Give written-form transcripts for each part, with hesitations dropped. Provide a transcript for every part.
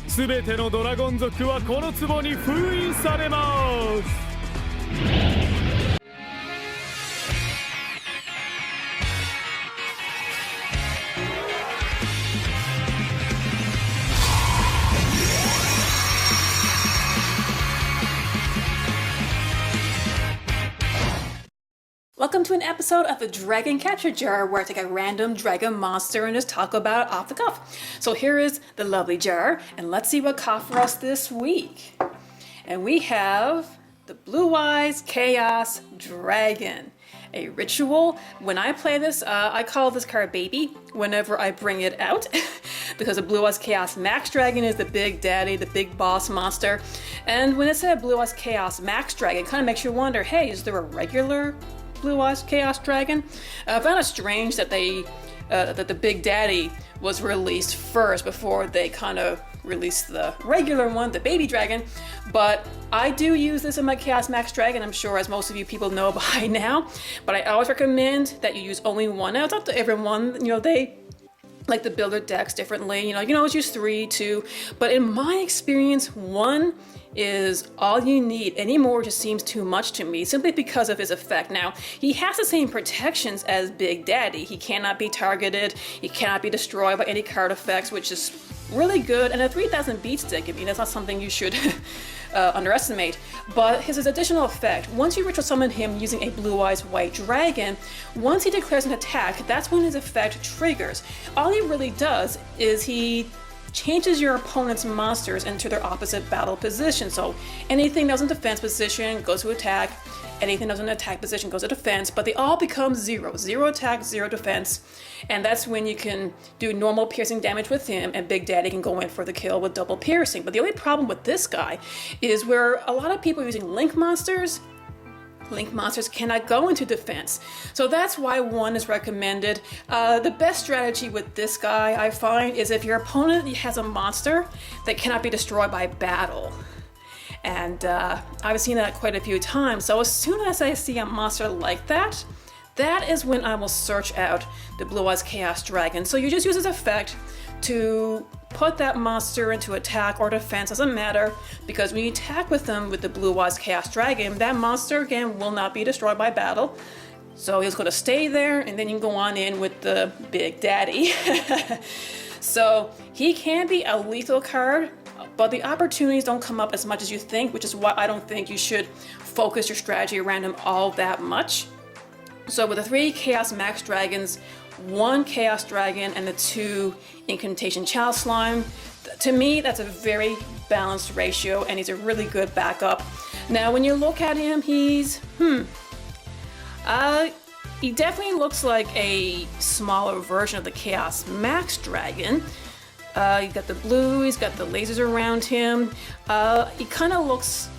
すべてのドラゴン族はこの壺に封印されます。Welcome to an episode of the Dragon Capture Jar, where I take a random dragon monster and just talk about it off the cuff. So here is the lovely jar, and let's see what caught for us this week. And we have the Blue Eyes Chaos Dragon. A ritual. When I play this, I call this card Baby whenever I bring it out because the Blue Eyes Chaos Max Dragon is the big daddy, the big boss monster. And when it said Blue Eyes Chaos Max Dragon, it kind of makes you wonder, hey, is there a regular Blue Eyes Chaos Dragon? I found it strange that that the Big Daddy was released first before they kind of released the regular one, the Baby Dragon. But I do use this in my Chaos Max Dragon, I'm sure as most of you people know by now. But I always recommend that you use only one. Now it's up to everyone, they like to build their decks differently. You can always use 3, 2, but in my experience, 1 is all you need. Any more just seems too much to me, simply because of his effect. Now, he has the same protections as Big Daddy. He cannot be targeted, he cannot be destroyed by any card effects, which is really good. And a 3000 beat stick, that's not something you should underestimate. But his additional effect, once you ritual summon him using a Blue Eyes White Dragon, once he declares an attack, that's when his effect triggers. All he really does is he changes your opponent's monsters into their opposite battle position. So anything that was in defense position goes to attack, anything that was in attack position goes to defense, but they all become 0. 0 attack, 0 defense. And that's when you can do normal piercing damage with him, and Big Daddy can go in for the kill with double piercing. But the only problem with this guy is where a lot of people are using Link monsters cannot go into defense. So that's why 1 is recommended. The best strategy with this guy, I find, is if your opponent has a monster that cannot be destroyed by battle. And I've seen that quite a few times. So as soon as I see a monster like that, that is when I will search out the Blue Eyes Chaos Dragon. So you just use his effect to put that monster into attack or defense, doesn't matter, because when you attack with them with the Blue Eyes Chaos Dragon, that monster again will not be destroyed by battle. So he's going to stay there, and then you can go on in with the Big Daddy. So he can be a lethal card, but the opportunities don't come up as much as you think, which is why I don't think you should focus your strategy around him all that much. So with the 3 Chaos Max Dragons, 1 Chaos Dragon, and the 2 Incantation Child Slime, to me that's a very balanced ratio, and he's a really good backup. Now when you look at him, he's he definitely looks like a smaller version of the Chaos Max Dragon. He's got the blue, he's got the lasers around him. He kind of looks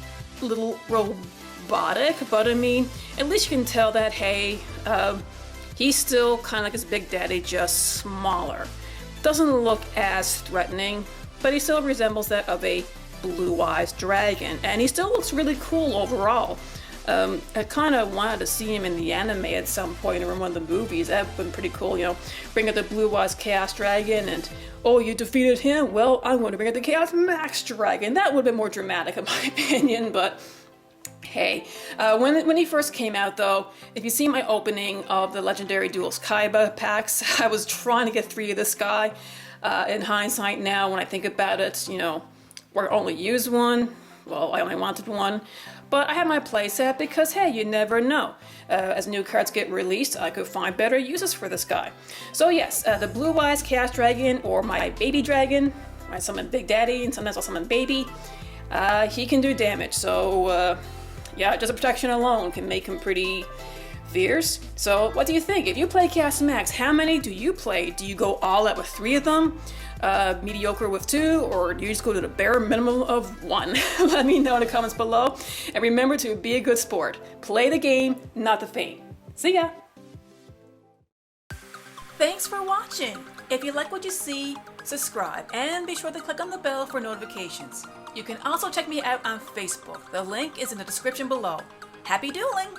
a little robotic, but I mean, at least you can tell that, hey, he's still kind of like his Big Daddy, just smaller. Doesn't look as threatening, but he still resembles that of a Blue Eyes Dragon, and he still looks really cool overall. I kind of wanted to see him in the anime at some point or in one of the movies. That would have been pretty cool, bring out the Blue Eyes Chaos Dragon and, oh, you defeated him? Well, I'm going to bring out the Chaos Max Dragon. That would have been more dramatic in my opinion, but hey. When he first came out though, if you see my opening of the Legendary Duels Kaiba packs, I was trying to get 3 of this guy. In hindsight now, when I think about it, or only use 1. Well, I only wanted 1. But I had my playset because, hey, you never know. As new cards get released, I could find better uses for this guy. So yes, the Blue Eyes Chaos Dragon, or my Baby Dragon, I summon Big Daddy, and sometimes I'll summon Baby. He can do damage, so yeah, just a protection alone can make him pretty fierce. So what do you think? If you play Chaos Max, how many do you play? Do you go all out with 3 of them? Mediocre with 2, or do you just go to the bare minimum of 1? Let me know in the comments below. And remember to be a good sport. Play the game, not the fame. See ya! Thanks for watching. If you like what you see, subscribe and be sure to click on the bell for notifications. You can also check me out on Facebook. The link is in the description below. Happy dueling!